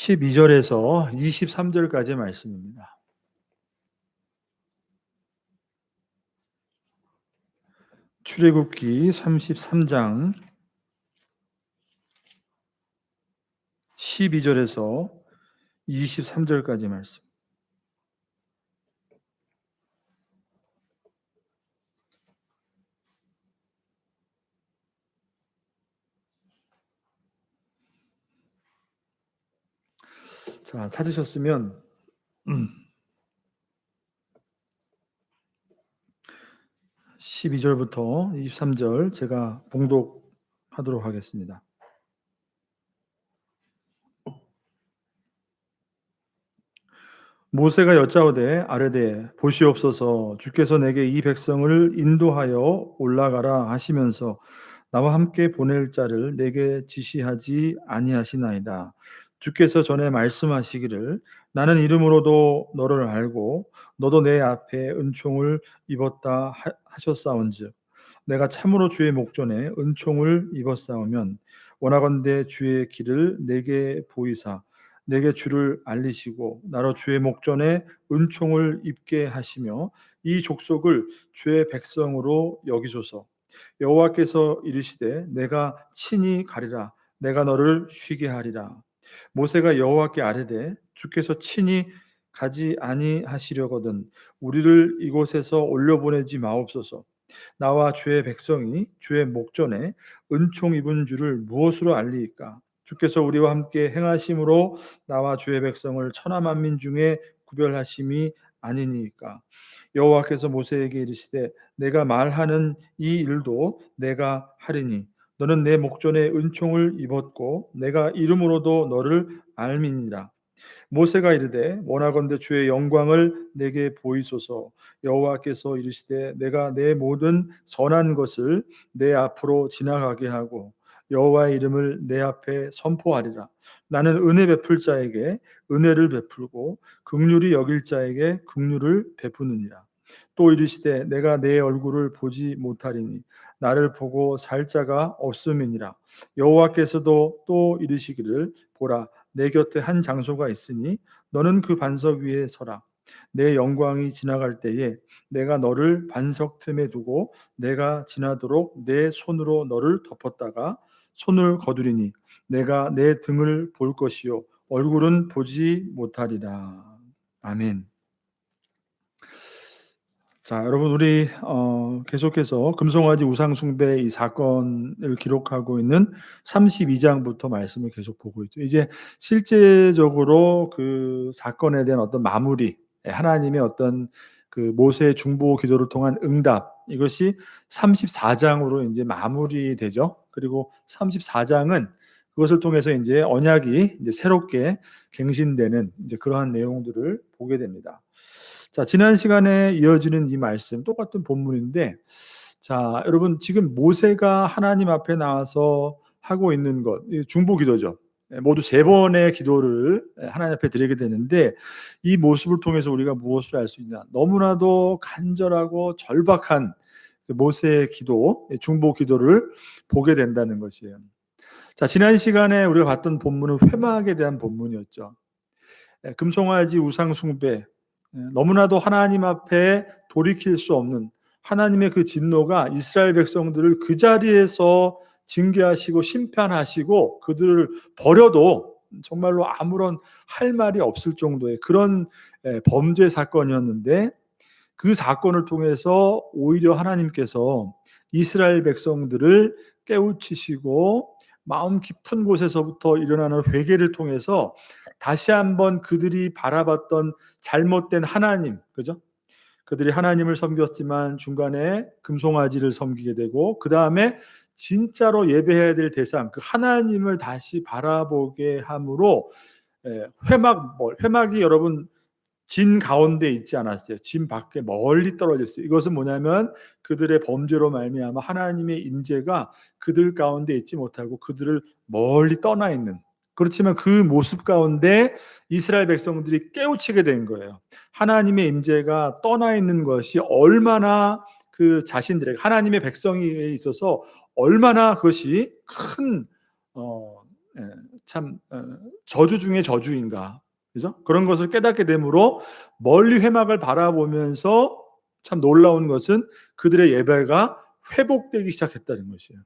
12절에서 23절까지의 말씀입니다. 출애굽기 33장 12절에서 23절까지 말씀. 자, 찾으셨으면 12절부터 23절 제가 봉독하도록 하겠습니다. 모세가 여짜오되 아뢰되 보시옵소서 주께서 내게 이 백성을 인도하여 올라가라 하시면서 나와 함께 보낼 자를 내게 지시하지 아니하시나이다. 주께서 전에 말씀하시기를 나는 이름으로도 너를 알고 너도 내 앞에 은총을 입었다 하셨사온즉 내가 참으로 주의 목전에 은총을 입었사오면 원하건대 주의 길을 내게 보이사 내게 주를 알리시고 나로 주의 목전에 은총을 입게 하시며 이 족속을 주의 백성으로 여기소서. 여호와께서 이르시되 내가 친히 가리라 내가 너를 쉬게 하리라. 모세가 여호와께 아뢰되 주께서 친히 가지 아니하시려거든 우리를 이곳에서 올려보내지 마옵소서. 나와 주의 백성이 주의 목전에 은총 입은 줄을 무엇으로 알리이까? 주께서 우리와 함께 행하심으로 나와 주의 백성을 천하 만민 중에 구별하심이 아니니까. 여호와께서 모세에게 이르시되 내가 말하는 이 일도 내가 하리니 너는 내 목전에 은총을 입었고 내가 이름으로도 너를 알미니라. 모세가 이르되 원하건대 주의 영광을 내게 보이소서. 여호와께서 이르시되 내가 내 모든 선한 것을 내 앞으로 지나가게 하고 여호와의 이름을 내 앞에 선포하리라. 나는 은혜 베풀 자에게 은혜를 베풀고 긍휼히 여길 자에게 긍휼을 베푸느니라. 또 이르시되 내가 내 얼굴을 보지 못하리니 나를 보고 살 자가 없음이니라. 여호와께서도 또 이르시기를 보라 내 곁에 한 장소가 있으니 너는 그 반석 위에 서라. 내 영광이 지나갈 때에 내가 너를 반석 틈에 두고 내가 지나도록 내 손으로 너를 덮었다가 손을 거두리니 내가 내 등을 볼 것이요 얼굴은 보지 못하리라. 아멘. 자, 여러분 우리 계속해서 금송아지 우상 숭배 이 사건을 기록하고 있는 32장부터 말씀을 계속 보고 있죠. 이제 실제적으로 그 사건에 대한 어떤 마무리, 하나님의 어떤 그 모세의 중보 기도를 통한 응답 이것이 34장으로 이제 마무리되죠. 그리고 34장은 그것을 통해서 이제 언약이 이제 새롭게 갱신되는 이제 그러한 내용들을 보게 됩니다. 자, 지난 시간에 이어지는 이 말씀 똑같은 본문인데 자, 여러분 지금 모세가 하나님 앞에 나와서 하고 있는 것 중보 기도죠. 모두 3번의 기도를 하나님 앞에 드리게 되는데 이 모습을 통해서 우리가 무엇을 알 수 있냐? 너무나도 간절하고 절박한 모세의 기도, 중보 기도를 보게 된다는 것이에요. 자, 지난 시간에 우리가 봤던 본문은 회막에 대한 본문이었죠. 금송아지 우상 숭배 너무나도 하나님 앞에 돌이킬 수 없는 하나님의 그 진노가 이스라엘 백성들을 그 자리에서 징계하시고 심판하시고 그들을 버려도 정말로 아무런 할 말이 없을 정도의 그런 범죄 사건이었는데 그 사건을 통해서 오히려 하나님께서 이스라엘 백성들을 깨우치시고 마음 깊은 곳에서부터 일어나는 회개를 통해서 다시 한번 그들이 바라봤던 잘못된 하나님, 그죠? 그들이 하나님을 섬겼지만 중간에 금송아지를 섬기게 되고 그 다음에 진짜로 예배해야 될 대상, 그 하나님을 다시 바라보게 함으로 회막이 여러분 진 가운데 있지 않았어요. 진 밖에 멀리 떨어져 있어요. 이것은 뭐냐면 그들의 범죄로 말미암아 하나님의 임재가 그들 가운데 있지 못하고 그들을 멀리 떠나 있는 그렇지만 그 모습 가운데 이스라엘 백성들이 깨우치게 된 거예요. 하나님의 임재가 떠나 있는 것이 얼마나 그 자신들에게 하나님의 백성에 있어서 얼마나 그것이 큰 참 저주 중에 저주인가, 그죠? 그런 것을 깨닫게 되므로 멀리 회막을 바라보면서 참 놀라운 것은 그들의 예배가 회복되기 시작했다는 것이에요.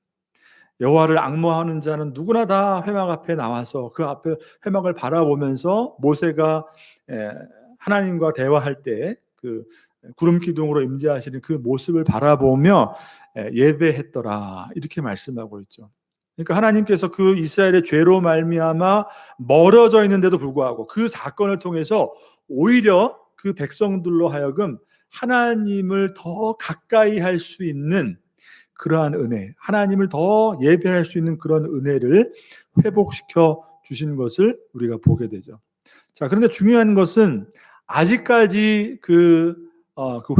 여호와를 앙모하는 자는 누구나 다 회막 앞에 나와서 그 앞에 회막을 바라보면서 모세가 하나님과 대화할 때 그 구름 기둥으로 임재하시는 그 모습을 바라보며 예배했더라, 이렇게 말씀하고 있죠. 그러니까 하나님께서 그 이스라엘의 죄로 말미암아 멀어져 있는데도 불구하고 그 사건을 통해서 오히려 그 백성들로 하여금 하나님을 더 가까이 할 수 있는 그러한 은혜, 하나님을 더 예배할 수 있는 그런 은혜를 회복시켜 주신 것을 우리가 보게 되죠. 자, 그런데 중요한 것은 아직까지 그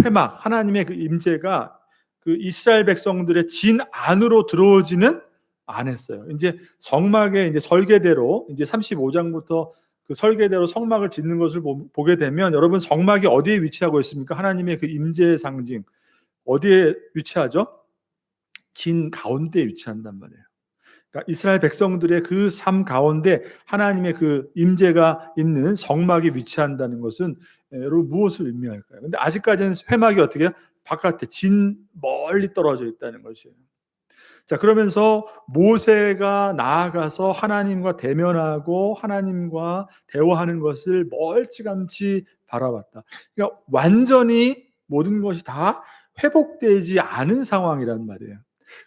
회막, 하나님의 그 임재가 그 이스라엘 백성들의 진 안으로 들어오지는 않았어요. 이제 성막의 이제 설계대로 이제 35장부터 그 설계대로 성막을 짓는 것을 보게 되면, 여러분, 성막이 어디에 위치하고 있습니까? 하나님의 그 임재의 상징 어디에 위치하죠? 진 가운데에 위치한단 말이에요. 그러니까 이스라엘 백성들의 그 삶 가운데 하나님의 그 임재가 있는 성막이 위치한다는 것은 여러분 무엇을 의미할까요? 근데 아직까지는 회막이 어떻게 바깥에 진 멀리 떨어져 있다는 것이에요. 자, 그러면서 모세가 나아가서 하나님과 대면하고 하나님과 대화하는 것을 멀찌감치 바라봤다. 그러니까 완전히 모든 것이 다 회복되지 않은 상황이란 말이에요.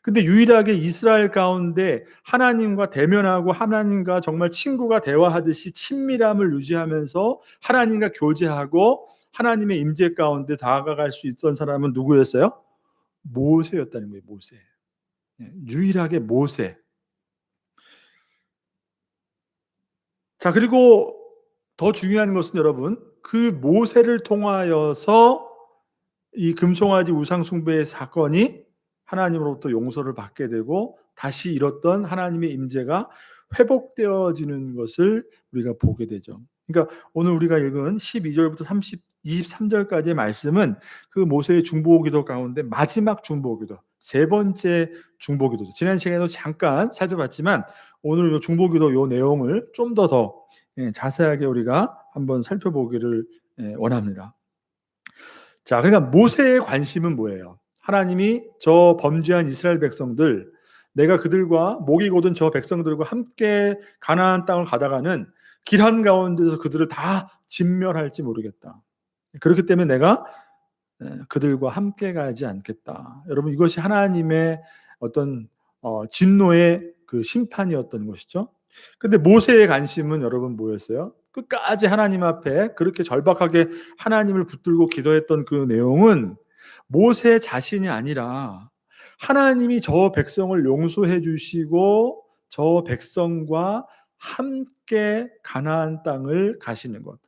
근데 유일하게 이스라엘 가운데 하나님과 대면하고 하나님과 정말 친구가 대화하듯이 친밀함을 유지하면서 하나님과 교제하고 하나님의 임재 가운데 다가갈 수 있던 사람은 누구였어요? 모세였다는 거예요. 모세. 유일하게 모세. 자, 그리고 더 중요한 것은 여러분, 그 모세를 통하여서 이 금송아지 우상 숭배의 사건이 하나님으로부터 용서를 받게 되고 다시 잃었던 하나님의 임재가 회복되어지는 것을 우리가 보게 되죠. 그러니까 오늘 우리가 읽은 12절부터 23절까지의 말씀은 그 모세의 중보기도 가운데 마지막 중보기도, 세 번째 중보기도죠. 지난 시간에도 잠깐 살펴봤지만 오늘 이 중보기도 이 내용을 좀 더 자세하게 우리가 한번 살펴보기를 원합니다. 자, 그러니까 모세의 관심은 뭐예요? 하나님이 저 범죄한 이스라엘 백성들, 내가 그들과 목이 곧은 저 백성들과 함께 가나안 땅을 가다가는 길 한가운데서 그들을 다 진멸할지 모르겠다. 그렇기 때문에 내가 그들과 함께 가지 않겠다. 여러분, 이것이 하나님의 어떤 진노의 그 심판이었던 것이죠. 근데 모세의 관심은 여러분 뭐였어요? 끝까지 하나님 앞에 그렇게 절박하게 하나님을 붙들고 기도했던 그 내용은 모세 자신이 아니라 하나님이 저 백성을 용서해 주시고 저 백성과 함께 가나안 땅을 가시는 것,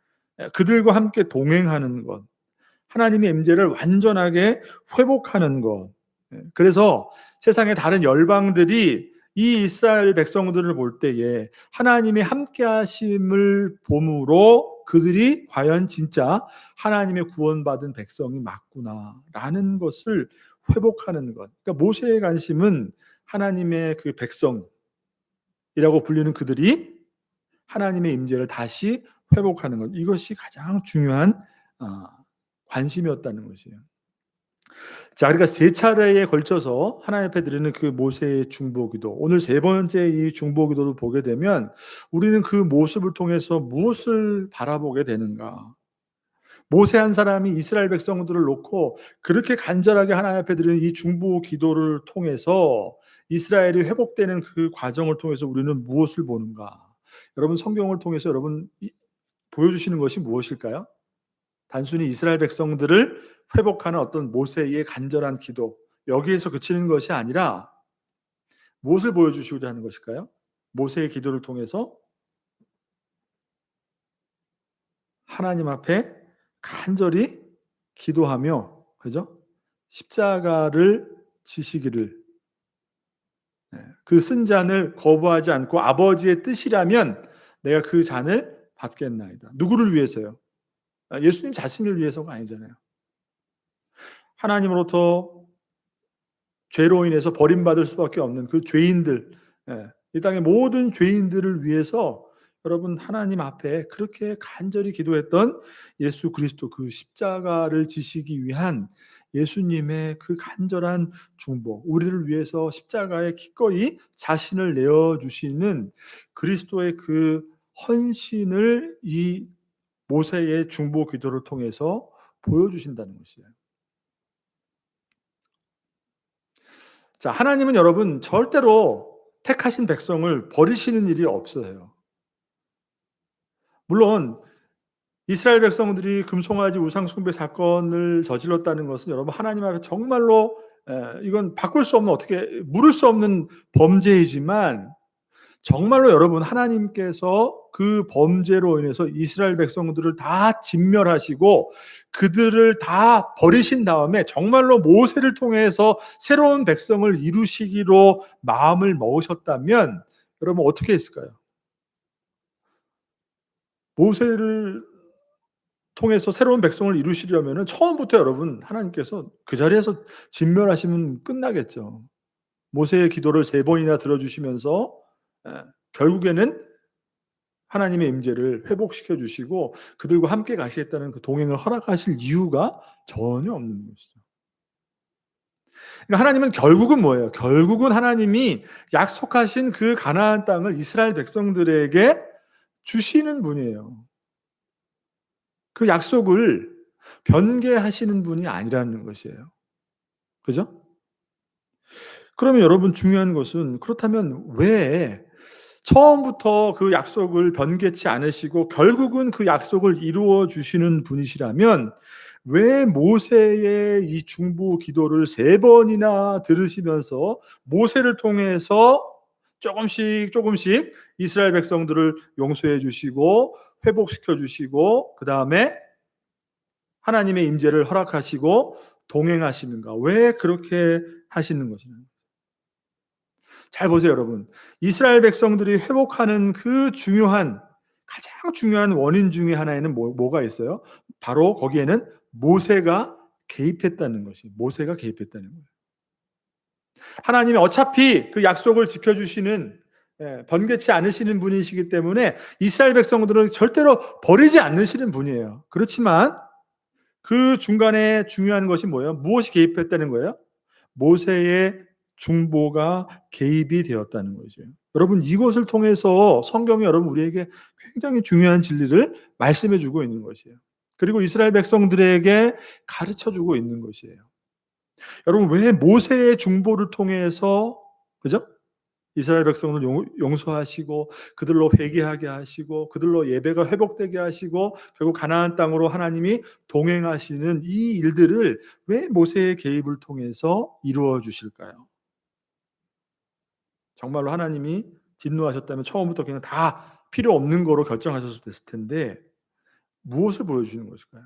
그들과 함께 동행하는 것, 하나님의 임재를 완전하게 회복하는 것. 그래서 세상의 다른 열방들이 이 이스라엘 백성들을 볼 때에 하나님의 함께 하심을 봄으로 그들이 과연 진짜 하나님의 구원받은 백성이 맞구나라는 것을 회복하는 것. 그러니까 모세의 관심은 하나님의 그 백성이라고 불리는 그들이 하나님의 임재를 다시 회복하는 것. 이것이 가장 중요한 관심이었다는 것이에요. 자, 그러니까 세 차례에 걸쳐서 하나님 앞에 드리는 그 모세의 중보기도, 오늘 세 번째 이 중보기도를 보게 되면 우리는 그 모습을 통해서 무엇을 바라보게 되는가? 모세 한 사람이 이스라엘 백성들을 놓고 그렇게 간절하게 하나님 앞에 드리는 이 중보기도를 통해서 이스라엘이 회복되는 그 과정을 통해서 우리는 무엇을 보는가? 여러분, 성경을 통해서 여러분 보여주시는 것이 무엇일까요? 단순히 이스라엘 백성들을 회복하는 어떤 모세의 간절한 기도, 여기에서 그치는 것이 아니라 무엇을 보여주시고자 하는 것일까요? 모세의 기도를 통해서 하나님 앞에 간절히 기도하며, 그죠? 십자가를 지시기를, 그 쓴 잔을 거부하지 않고 아버지의 뜻이라면 내가 그 잔을 받겠나이다. 누구를 위해서요? 예수님 자신을 위해서가 아니잖아요. 하나님으로부터 죄로 인해서 버림받을 수밖에 없는 그 죄인들, 이 땅의 모든 죄인들을 위해서 여러분 하나님 앞에 그렇게 간절히 기도했던 예수 그리스도 그 십자가를 지시기 위한 예수님의 그 간절한 중보, 우리를 위해서 십자가에 기꺼이 자신을 내어주시는 그리스도의 그 헌신을 이 모세의 중보 기도를 통해서 보여주신다는 것이에요. 자, 하나님은 여러분 절대로 택하신 백성을 버리시는 일이 없어요. 물론 이스라엘 백성들이 금송아지 우상 숭배 사건을 저질렀다는 것은 여러분 하나님 앞에 정말로 이건 바꿀 수 없는, 어떻게 물을 수 없는 범죄이지만, 정말로 여러분 하나님께서 그 범죄로 인해서 이스라엘 백성들을 다 진멸하시고 그들을 다 버리신 다음에 정말로 모세를 통해서 새로운 백성을 이루시기로 마음을 먹으셨다면 여러분 어떻게 했을까요? 모세를 통해서 새로운 백성을 이루시려면 처음부터 여러분 하나님께서 그 자리에서 진멸하시면 끝나겠죠. 모세의 기도를 3번이나 들어주시면서 결국에는 하나님의 임재를 회복시켜 주시고 그들과 함께 가시겠다는 그 동행을 허락하실 이유가 전혀 없는 것이죠. 그러니까 하나님은 결국은 뭐예요? 결국은 하나님이 약속하신 그 가나안 땅을 이스라엘 백성들에게 주시는 분이에요. 그 약속을 변개하시는 분이 아니라는 것이에요. 그죠? 그러면 여러분 중요한 것은, 그렇다면 왜 처음부터 그 약속을 변개치 않으시고 결국은 그 약속을 이루어 주시는 분이시라면 왜 모세의 이 중보 기도를 3번이나 들으시면서 모세를 통해서 조금씩 조금씩 이스라엘 백성들을 용서해 주시고 회복시켜 주시고 그 다음에 하나님의 임재를 허락하시고 동행하시는가? 왜 그렇게 하시는 것이냐? 잘 보세요, 여러분. 이스라엘 백성들이 회복하는 그 가장 중요한 원인 중에 하나에는 뭐가 있어요? 바로 거기에는 모세가 개입했다는 것이, 모세가 개입했다는 거예요. 하나님이 어차피 그 약속을 지켜주시는, 번개치 않으시는 분이시기 때문에 이스라엘 백성들을 절대로 버리지 않으시는 분이에요. 그렇지만 그 중간에 중요한 것이 뭐예요? 무엇이 개입했다는 거예요? 모세의 중보가 개입이 되었다는 거죠. 여러분 이것을 통해서 성경이 여러분 우리에게 굉장히 중요한 진리를 말씀해 주고 있는 것이에요. 그리고 이스라엘 백성들에게 가르쳐 주고 있는 것이에요. 여러분 왜 모세의 중보를 통해서, 그죠? 이스라엘 백성을 용서하시고 그들로 회개하게 하시고 그들로 예배가 회복되게 하시고 결국 가나안 땅으로 하나님이 동행하시는 이 일들을 왜 모세의 개입을 통해서 이루어 주실까요? 정말로 하나님이 진노하셨다면 처음부터 그냥 다 필요 없는 거로 결정하셨을 텐데 무엇을 보여주시는 것일까요?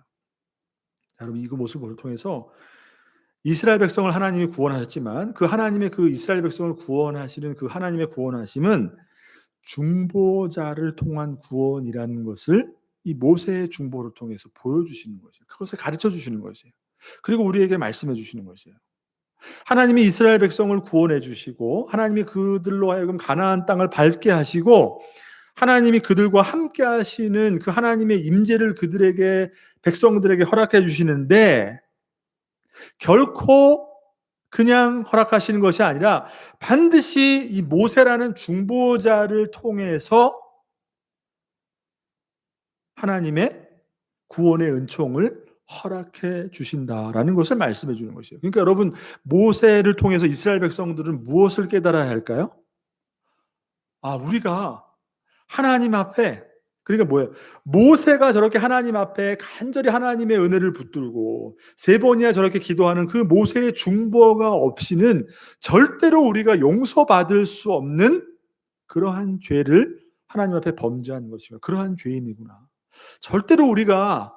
여러분 이 모습을 통해서 이스라엘 백성을 하나님이 구원하셨지만 그 하나님의 그 이스라엘 백성을 구원하시는 그 하나님의 구원하심은 중보자를 통한 구원이라는 것을 이 모세의 중보를 통해서 보여주시는 것이에요. 그것을 가르쳐 주시는 것이에요. 그리고 우리에게 말씀해 주시는 것이에요. 하나님이 이스라엘 백성을 구원해 주시고 하나님이 그들로 하여금 가나안 땅을 밟게 하시고 하나님이 그들과 함께 하시는 그 하나님의 임재를 그들에게, 백성들에게 허락해 주시는데 결코 그냥 허락하시는 것이 아니라 반드시 이 모세라는 중보자를 통해서 하나님의 구원의 은총을 허락해 주신다라는 것을 말씀해 주는 것이에요. 그러니까 여러분 모세를 통해서 이스라엘 백성들은 무엇을 깨달아야 할까요? 우리가 하나님 앞에, 그러니까 뭐예요? 모세가 저렇게 하나님 앞에 간절히 하나님의 은혜를 붙들고 3번이나 저렇게 기도하는 그 모세의 중보가 없이는 절대로 우리가 용서받을 수 없는 그러한 죄를 하나님 앞에 범죄한 것이고 그러한 죄인이구나. 절대로 우리가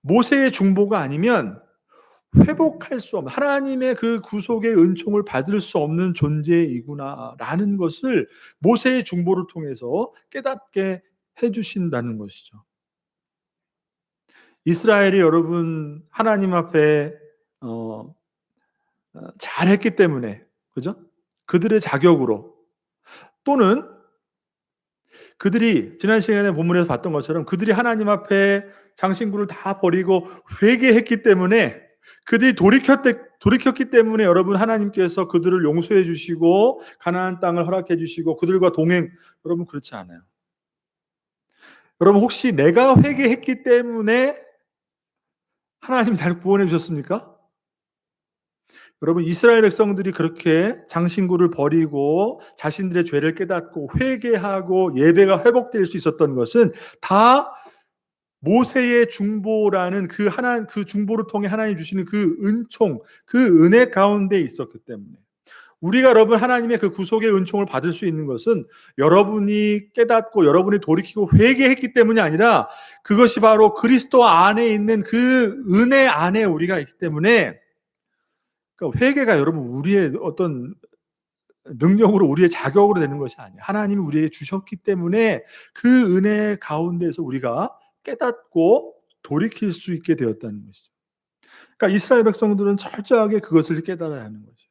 모세의 중보가 아니면 회복할 수 없는, 하나님의 그 구속의 은총을 받을 수 없는 존재이구나라는 것을 모세의 중보를 통해서 깨닫게 해주신다는 것이죠. 이스라엘이 여러분 하나님 앞에 잘했기 때문에, 그죠? 그들의 자격으로 또는 그들이 지난 시간에 본문에서 봤던 것처럼 그들이 하나님 앞에 장신구를 다 버리고 회개했기 때문에, 그들이 돌이켰기 때문에 여러분 하나님께서 그들을 용서해 주시고 가나안 땅을 허락해 주시고 그들과 동행. 여러분 그렇지 않아요. 여러분 혹시 내가 회개했기 때문에 하나님이 나를 구원해 주셨습니까? 여러분 이스라엘 백성들이 그렇게 장신구를 버리고 자신들의 죄를 깨닫고 회개하고 예배가 회복될 수 있었던 것은 다 모세의 중보라는 그 중보를 통해 하나님 주시는 그 은총, 그 은혜 가운데 있었기 때문에, 우리가 여러분 하나님의 그 구속의 은총을 받을 수 있는 것은 여러분이 깨닫고 여러분이 돌이키고 회개했기 때문이 아니라 그것이 바로 그리스도 안에 있는 그 은혜 안에 우리가 있기 때문에, 그러니까 회개가 여러분 우리의 어떤 능력으로 우리의 자격으로 되는 것이 아니에요. 하나님이 우리에게 주셨기 때문에 그 은혜 가운데서 우리가 깨닫고 돌이킬 수 있게 되었다는 것이죠. 그러니까 이스라엘 백성들은 철저하게 그것을 깨달아야 하는 것이죠.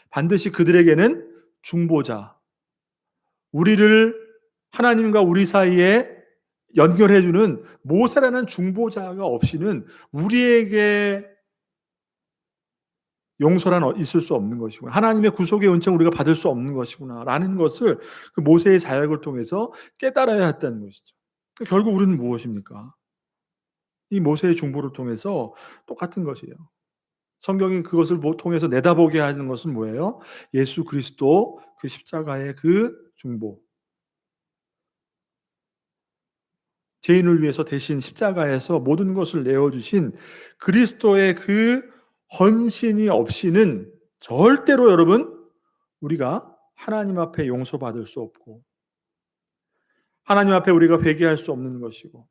반드시 그들에게는 중보자, 우리를 하나님과 우리 사이에 연결해주는 모세라는 중보자가 없이는 우리에게 용서란 있을 수 없는 것이구나, 하나님의 구속의 은총을 우리가 받을 수 없는 것이구나 라는 것을 그 모세의 사역을 통해서 깨달아야 했다는 것이죠. 결국 우리는 무엇입니까? 이 모세의 중보를 통해서 똑같은 것이에요. 성경이 그것을 통해서 내다보게 하는 것은 뭐예요? 예수 그리스도 그 십자가의 그 중보, 죄인을 위해서 대신 십자가에서 모든 것을 내어주신 그리스도의 그 헌신이 없이는 절대로 여러분 우리가 하나님 앞에 용서받을 수 없고, 하나님 앞에 우리가 회개할 수 없는 것이고,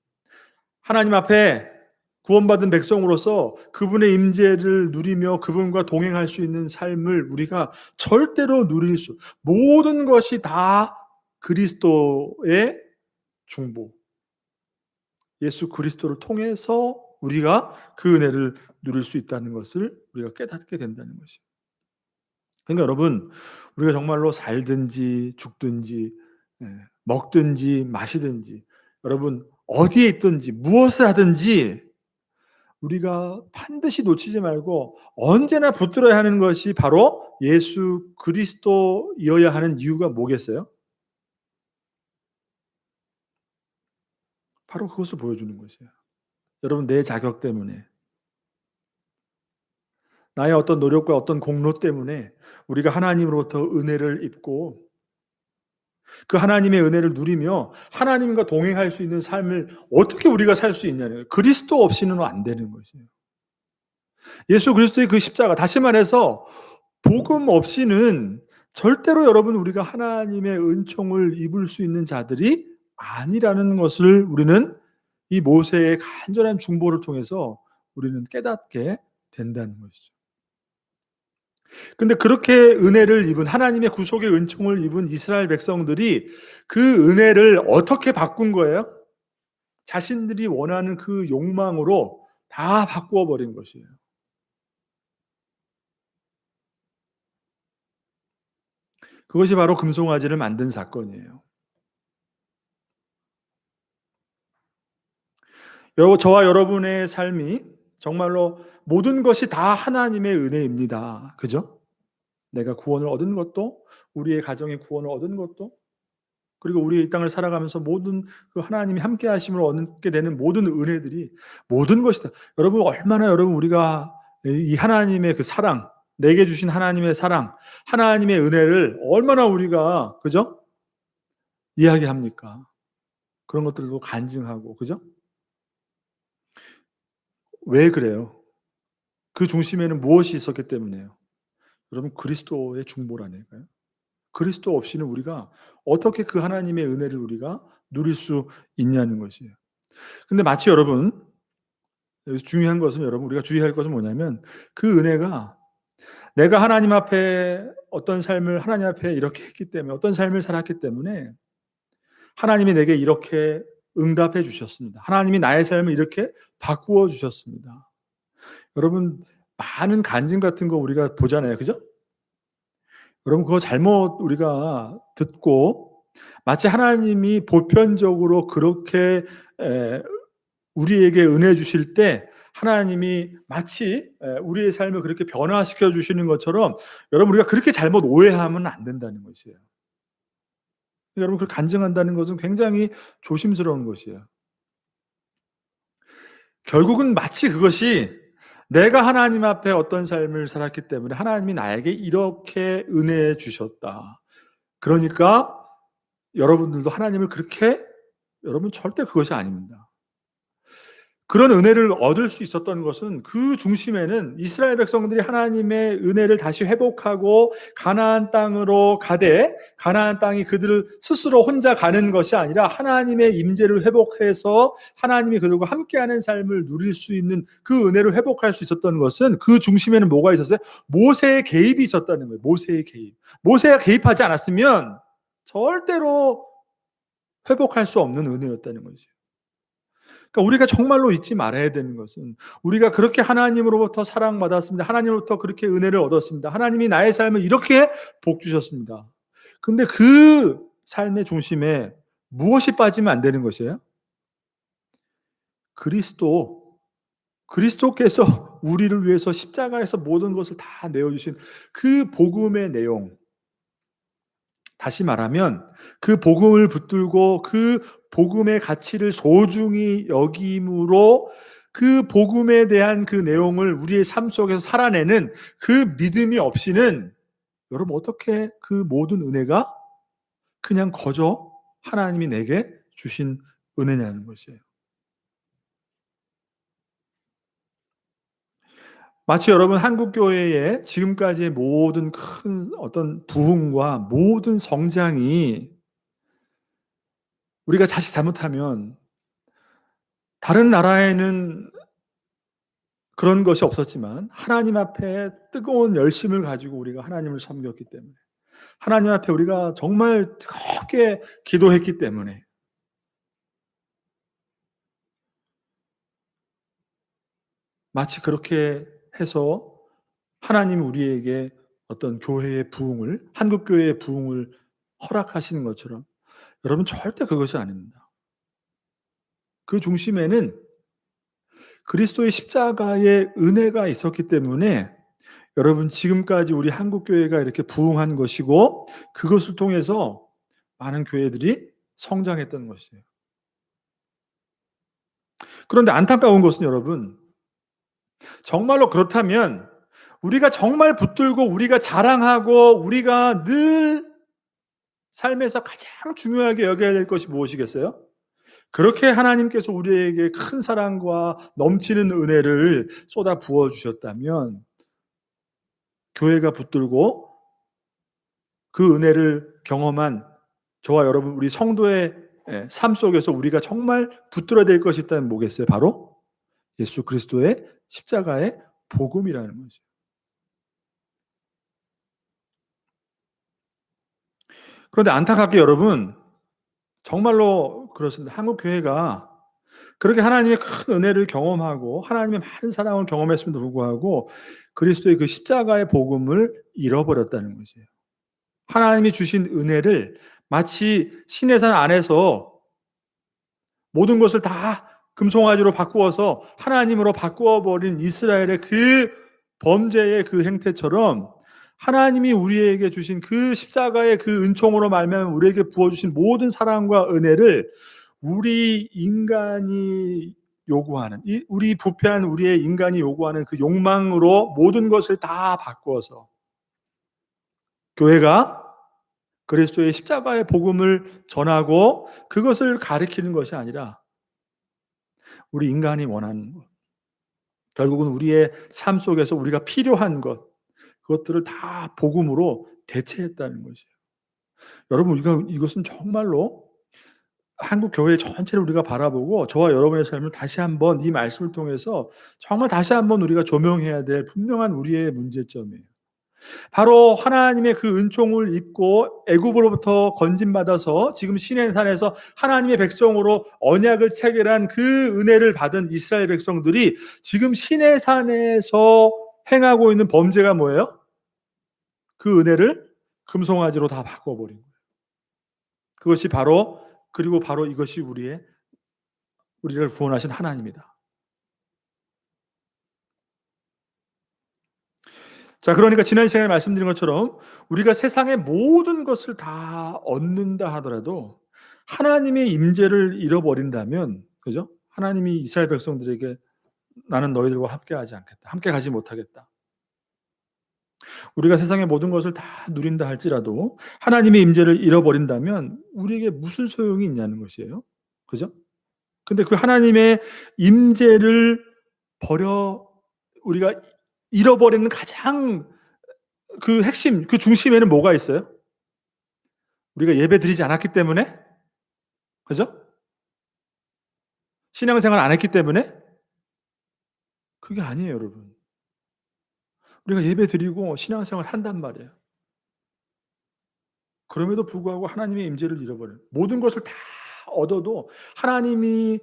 하나님 앞에 구원받은 백성으로서 그분의 임재를 누리며 그분과 동행할 수 있는 삶을 우리가 절대로 모든 것이 다 그리스도의 중보, 예수 그리스도를 통해서 우리가 그 은혜를 누릴 수 있다는 것을 우리가 깨닫게 된다는 것이에요. 그러니까 여러분 우리가 정말로 살든지 죽든지 먹든지 마시든지, 여러분 어디에 있든지 무엇을 하든지 우리가 반드시 놓치지 말고 언제나 붙들어야 하는 것이 바로 예수 그리스도여야 하는 이유가 뭐겠어요? 바로 그것을 보여주는 것이에요. 여러분 내 자격 때문에, 나의 어떤 노력과 어떤 공로 때문에 우리가 하나님으로부터 은혜를 입고 그 하나님의 은혜를 누리며 하나님과 동행할 수 있는 삶을 어떻게 우리가 살 수 있냐는 거예요. 그리스도 없이는 안 되는 것이에요. 예수 그리스도의 그 십자가, 다시 말해서 복음 없이는 절대로 여러분 우리가 하나님의 은총을 입을 수 있는 자들이 아니라는 것을 우리는 이 모세의 간절한 중보를 통해서 우리는 깨닫게 된다는 것이죠. 근데 그렇게 은혜를 입은, 하나님의 구속의 은총을 입은 이스라엘 백성들이 그 은혜를 어떻게 바꾼 거예요? 자신들이 원하는 그 욕망으로 다 바꾸어 버린 것이에요. 그것이 바로 금송아지를 만든 사건이에요. 저와 여러분의 삶이 정말로 모든 것이 다 하나님의 은혜입니다. 그죠? 내가 구원을 얻은 것도, 우리의 가정의 구원을 얻은 것도, 그리고 우리 이 땅을 살아가면서 모든 그 하나님이 함께 하심을 얻게 되는 모든 은혜들이, 모든 것이 다, 여러분 얼마나 여러분 우리가 이 하나님의 그 사랑, 내게 주신 하나님의 사랑, 하나님의 은혜를 얼마나 우리가 그죠? 이야기합니까? 그런 것들도 간증하고, 그죠? 왜 그래요? 그 중심에는 무엇이 있었기 때문이에요? 여러분 그리스도의 중보라니까요. 그리스도 없이는 우리가 어떻게 그 하나님의 은혜를 우리가 누릴 수 있냐는 것이에요. 근데 마치 여러분, 여기서 중요한 것은, 여러분 우리가 주의할 것은 뭐냐면, 그 은혜가 내가 하나님 앞에 어떤 삶을 하나님 앞에 이렇게 했기 때문에, 어떤 삶을 살았기 때문에 하나님이 내게 이렇게 응답해 주셨습니다. 하나님이 나의 삶을 이렇게 바꾸어 주셨습니다. 여러분 많은 간증 같은 거 우리가 보잖아요. 그죠? 여러분 그거 잘못 우리가 듣고 마치 하나님이 보편적으로 그렇게 에 우리에게 은혜 주실 때 하나님이 마치 우리의 삶을 그렇게 변화시켜 주시는 것처럼 여러분 우리가 그렇게 잘못 오해하면 안 된다는 것이에요. 여러분 그걸 간증한다는 것은 굉장히 조심스러운 것이에요. 결국은 마치 그것이 내가 하나님 앞에 어떤 삶을 살았기 때문에 하나님이 나에게 이렇게 은혜 주셨다. 그러니까 여러분들도 하나님을 그렇게 여러분 절대 그것이 아닙니다. 그런 은혜를 얻을 수 있었던 것은 그 중심에는 이스라엘 백성들이 하나님의 은혜를 다시 회복하고 가나안 땅으로 가되 가나안 땅이 그들을 스스로 혼자 가는 것이 아니라 하나님의 임재를 회복해서 하나님이 그들과 함께하는 삶을 누릴 수 있는 그 은혜를 회복할 수 있었던 것은 그 중심에는 뭐가 있었어요? 모세의 개입이 있었다는 거예요. 모세의 개입. 모세가 개입하지 않았으면 절대로 회복할 수 없는 은혜였다는 거죠. 그러니까 우리가 정말로 잊지 말아야 되는 것은 우리가 그렇게 하나님으로부터 사랑받았습니다. 하나님으로부터 그렇게 은혜를 얻었습니다. 하나님이 나의 삶을 이렇게 복 주셨습니다. 근데 그 삶의 중심에 무엇이 빠지면 안 되는 것이에요? 그리스도께서 우리를 위해서 십자가에서 모든 것을 다 내어주신 그 복음의 내용, 다시 말하면 그 복음을 붙들고 그 복음의 가치를 소중히 여김으로 그 복음에 대한 그 내용을 우리의 삶 속에서 살아내는 그 믿음이 없이는 여러분 어떻게 그 모든 은혜가 그냥 거저 하나님이 내게 주신 은혜냐는 것이에요. 마치 여러분 한국 교회의 지금까지의 모든 큰 어떤 부흥과 모든 성장이 우리가 자칫 잘못하면 다른 나라에는 그런 것이 없었지만 하나님 앞에 뜨거운 열심을 가지고 우리가 하나님을 섬겼기 때문에 하나님 앞에 우리가 정말 뜨겁게 기도했기 때문에 마치 그렇게 해서 하나님이 우리에게 어떤 교회의 부흥을 한국 교회의 부흥을 허락하시는 것처럼 여러분 절대 그것이 아닙니다. 그 중심에는 그리스도의 십자가의 은혜가 있었기 때문에 여러분 지금까지 우리 한국 교회가 이렇게 부흥한 것이고 그것을 통해서 많은 교회들이 성장했던 것이에요. 그런데 안타까운 것은 여러분 정말로 그렇다면 우리가 정말 붙들고 우리가 자랑하고 우리가 늘 삶에서 가장 중요하게 여겨야 될 것이 무엇이겠어요? 그렇게 하나님께서 우리에게 큰 사랑과 넘치는 은혜를 쏟아 부어 주셨다면 교회가 붙들고 그 은혜를 경험한 저와 여러분 우리 성도의 삶 속에서 우리가 정말 붙들어야 될 것이 있다면 뭐겠어요? 바로 예수 그리스도의 십자가의 복음이라는 거죠. 그런데 안타깝게 여러분 정말로 그렇습니다. 한국 교회가 그렇게 하나님의 큰 은혜를 경험하고 하나님의 많은 사랑을 경험했음에도 불구하고 그리스도의 그 십자가의 복음을 잃어버렸다는 것이에요. 하나님이 주신 은혜를 마치 시내산 안에서 모든 것을 다 금송아지로 바꾸어서 하나님으로 바꾸어 버린 이스라엘의 그 범죄의 그 행태처럼 하나님이 우리에게 주신 그 십자가의 그 은총으로 말미암아 우리에게 부어 주신 모든 사랑과 은혜를 우리 인간이 요구하는 우리 부패한 우리의 인간이 요구하는 그 욕망으로 모든 것을 다 바꾸어서 교회가 그리스도의 십자가의 복음을 전하고 그것을 가리키는 것이 아니라 우리 인간이 원하는 것, 결국은 우리의 삶 속에서 우리가 필요한 것, 그것들을 다 복음으로 대체했다는 것이에요. 여러분, 이것은 정말로 한국 교회 전체를 우리가 바라보고 저와 여러분의 삶을 다시 한번 이 말씀을 통해서 정말 다시 한번 우리가 조명해야 될 분명한 우리의 문제점이에요. 바로 하나님의 그 은총을 입고 애굽으로부터 건진받아서 지금 시내산에서 하나님의 백성으로 언약을 체결한 그 은혜를 받은 이스라엘 백성들이 지금 시내산에서 행하고 있는 범죄가 뭐예요? 그 은혜를 금송아지로 다 바꿔버린 거예요. 그것이 바로, 그리고 바로 이것이 우리를 구원하신 하나님이다. 자, 그러니까 지난 시간에 말씀드린 것처럼 우리가 세상의 모든 것을 다 얻는다 하더라도 하나님의 임재를 잃어버린다면, 그죠? 하나님이 이스라엘 백성들에게 나는 너희들과 함께 하지 않겠다, 함께 가지 못하겠다. 우리가 세상의 모든 것을 다 누린다 할지라도 하나님의 임재를 잃어버린다면 우리에게 무슨 소용이 있냐는 것이에요. 그죠? 근데 그 하나님의 임재를 버려 우리가 잃어버리는 가장 그 핵심, 그 중심에는 뭐가 있어요? 우리가 예배 드리지 않았기 때문에? 그죠? 신앙생활 안 했기 때문에? 그게 아니에요, 여러분. 우리가 예배 드리고 신앙생활 한단 말이에요. 그럼에도 불구하고 하나님의 임재를 잃어버려요. 모든 것을 다 얻어도 하나님이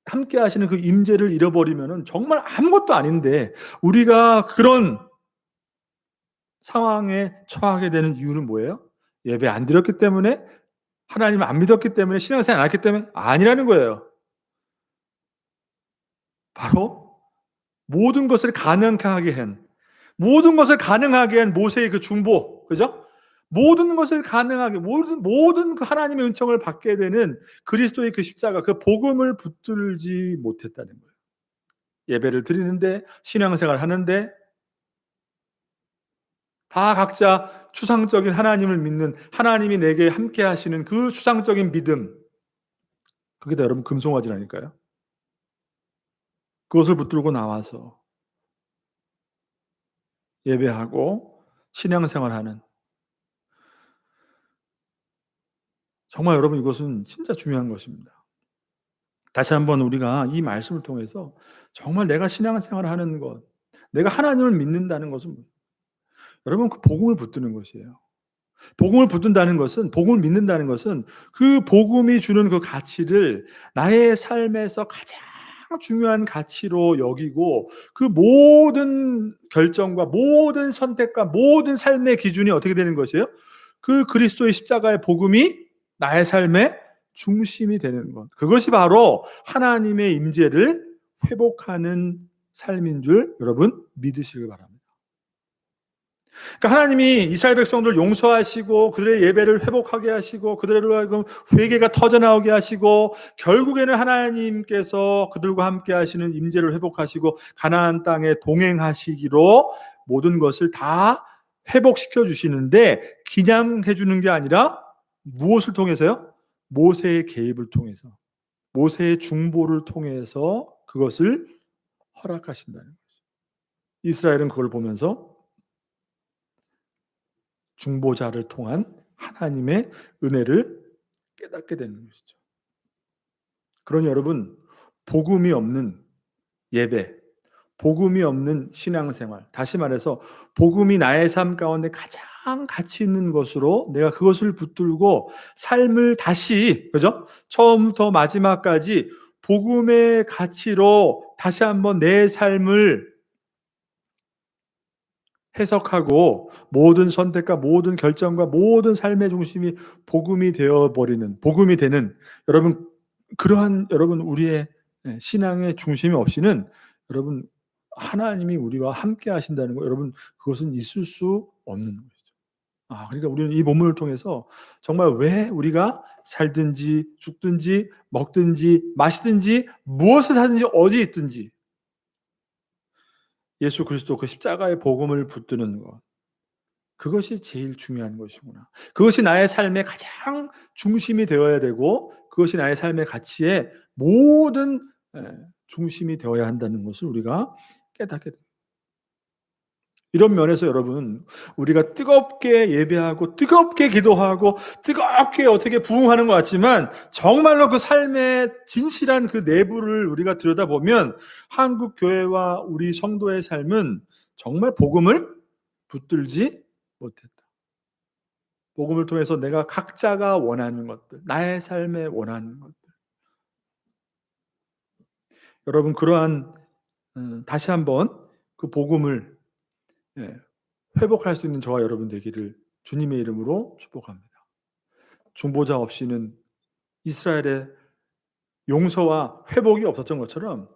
함께 하시는 그 임재를 잃어버리면은 정말 아무것도 아닌데, 우리가 그런 상황에 처하게 되는 이유는 뭐예요? 예배 안 드렸기 때문에? 하나님을 안 믿었기 때문에? 신앙생활 안 했기 때문에? 아니라는 거예요. 바로 모든 것을 가능하게 한 모세의 그 중보, 그죠? 모든 것을 가능하게, 모든 그 하나님의 은총을 받게 되는 그리스도의 그 십자가, 그 복음을 붙들지 못했다는 거예요. 예배를 드리는데, 신앙생활 하는데, 다 각자 추상적인 하나님을 믿는, 하나님이 내게 함께 하시는 그 추상적인 믿음, 그게 다 여러분 금송아지라니까요. 그것을 붙들고 나와서 예배하고 신앙생활하는, 정말 여러분 이것은 진짜 중요한 것입니다. 다시 한번 우리가 이 말씀을 통해서 정말 내가 신앙생활을 하는 것, 내가 하나님을 믿는다는 것은 여러분 그 복음을 붙드는 것이에요. 복음을 붙든다는 것은, 복음을 믿는다는 것은 그 복음이 주는 그 가치를 나의 삶에서 가장 중요한 가치로 여기고, 그 모든 결정과 모든 선택과 모든 삶의 기준이 어떻게 되는 것이에요? 그 그리스도의 십자가의 복음이 나의 삶의 중심이 되는 것. 그것이 바로 하나님의 임재를 회복하는 삶인 줄 여러분 믿으시길 바랍니다. 그러니까 하나님이 이스라엘 백성들 용서하시고 그들의 예배를 회복하게 하시고 그들로 하여금 회개가 터져나오게 하시고, 결국에는 하나님께서 그들과 함께 하시는 임재를 회복하시고 가나안 땅에 동행하시기로 모든 것을 다 회복시켜 주시는데, 그냥 해주는 게 아니라 무엇을 통해서요? 모세의 개입을 통해서, 모세의 중보를 통해서 그것을 허락하신다는 거죠. 이스라엘은 그걸 보면서 중보자를 통한 하나님의 은혜를 깨닫게 되는 것이죠. 그러니 여러분, 복음이 없는 예배, 복음이 없는 신앙생활, 다시 말해서 복음이 나의 삶 가운데 가장 가치 있는 것으로 내가 그것을 붙들고 삶을 다시, 그죠? 처음부터 마지막까지 복음의 가치로 다시 한번 내 삶을 해석하고, 모든 선택과 모든 결정과 모든 삶의 중심이 복음이 되어버리는, 복음이 되는, 여러분, 그러한 여러분 우리의 신앙의 중심이 없이는 여러분 하나님이 우리와 함께 하신다는 거, 여러분 그것은 있을 수 없는 것이죠. 그러니까 우리는 이 본문을 통해서 정말 왜 우리가 살든지 죽든지 먹든지 마시든지 무엇을 하든지 어디 있든지 예수 그리스도 그 십자가의 복음을 붙드는 것, 그것이 제일 중요한 것이구나. 그것이 나의 삶의 가장 중심이 되어야 되고, 그것이 나의 삶의 가치의 모든 중심이 되어야 한다는 것을 우리가 깨닫게 됩니다. 이런 면에서 여러분, 우리가 뜨겁게 예배하고 뜨겁게 기도하고 뜨겁게 어떻게 부흥하는 것 같지만, 정말로 그 삶의 진실한 그 내부를 우리가 들여다보면 한국 교회와 우리 성도의 삶은 정말 복음을 붙들지 못했다. 복음을 통해서 내가 각자가 원하는 것들, 나의 삶에 원하는 것들, 여러분 그러한 다시 한번 그 복음을 회복할 수 있는 저와 여러분 되기를 주님의 이름으로 축복합니다. 중보자 없이는 이스라엘의 용서와 회복이 없었던 것처럼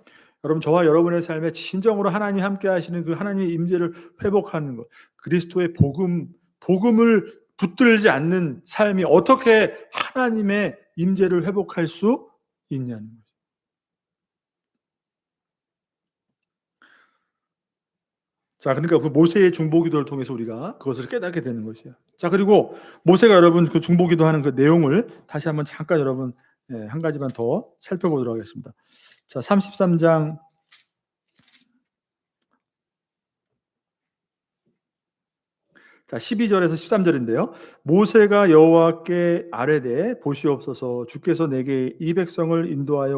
여러분 저와 여러분의 삶에 진정으로 하나님이 함께 하시는 그 하나님의 임재를 회복하는 것, 그리스도의 복음을 붙들지 않는 삶이 어떻게 하나님의 임재를 회복할 수 있냐는 거죠. 자, 그러니까 그 모세의 중보기도를 통해서 우리가 그것을 깨닫게 되는 것이에요. 자, 그리고 모세가 여러분 그 중보기도하는 그 내용을 다시 한번 잠깐 여러분 한 가지만 더 살펴보도록 하겠습니다. 자, 33장 자, 12절에서 13절인데요. 모세가 여호와께 아뢰되 보시옵소서 주께서 내게 이 백성을 인도하여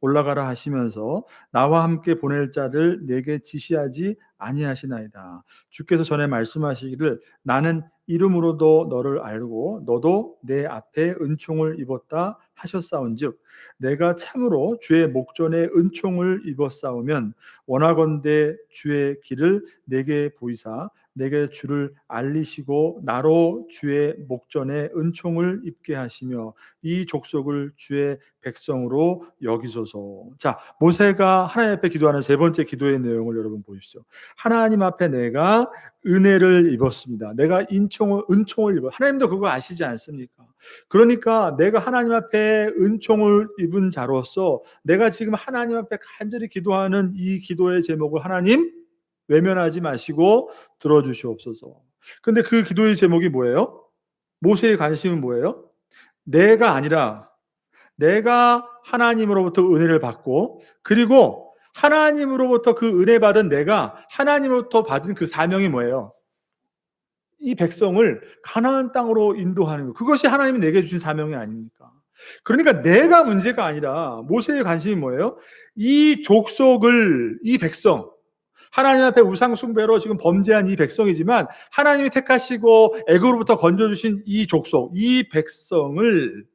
올라가라 하시면서 나와 함께 보낼 자를 내게 지시하지 아니하시나이다. 주께서 전에 말씀하시기를 나는 이름으로도 너를 알고 너도 내 앞에 은총을 입었다 하셨사온즉 내가 참으로 주의 목전에 은총을 입었사오면 원하건대 주의 길을 내게 보이사 내게 주를 알리시고 나로 주의 목전에 은총을 입게 하시며 이 족속을 주의 백성으로 여기소서. 자, 모세가 하나님 앞에 기도하는 세 번째 기도의 내용을 여러분 보십시오. 하나님 앞에 내가 은혜를 입었습니다. 내가 은총을 입어. 하나님도 그거 아시지 않습니까? 그러니까 내가 하나님 앞에 은총을 입은 자로서 내가 지금 하나님 앞에 간절히 기도하는 이 기도의 제목을 하나님 외면하지 마시고 들어주시옵소서. 근데 그 기도의 제목이 뭐예요? 모세의 관심은 뭐예요? 내가 아니라 내가 하나님으로부터 은혜를 받고 그리고 하나님으로부터 그 은혜 받은 내가 하나님으로부터 받은 그 사명이 뭐예요? 이 백성을 가나안 땅으로 인도하는 것. 그것이 하나님이 내게 주신 사명이 아닙니까? 그러니까 내가 문제가 아니라 모세의 관심이 뭐예요? 이 족속을 이 백성 하나님 앞에 우상 숭배로 지금 범죄한 이 백성이지만 하나님이 택하시고 애굽으로부터 건져주신 이 족속, 이 백성을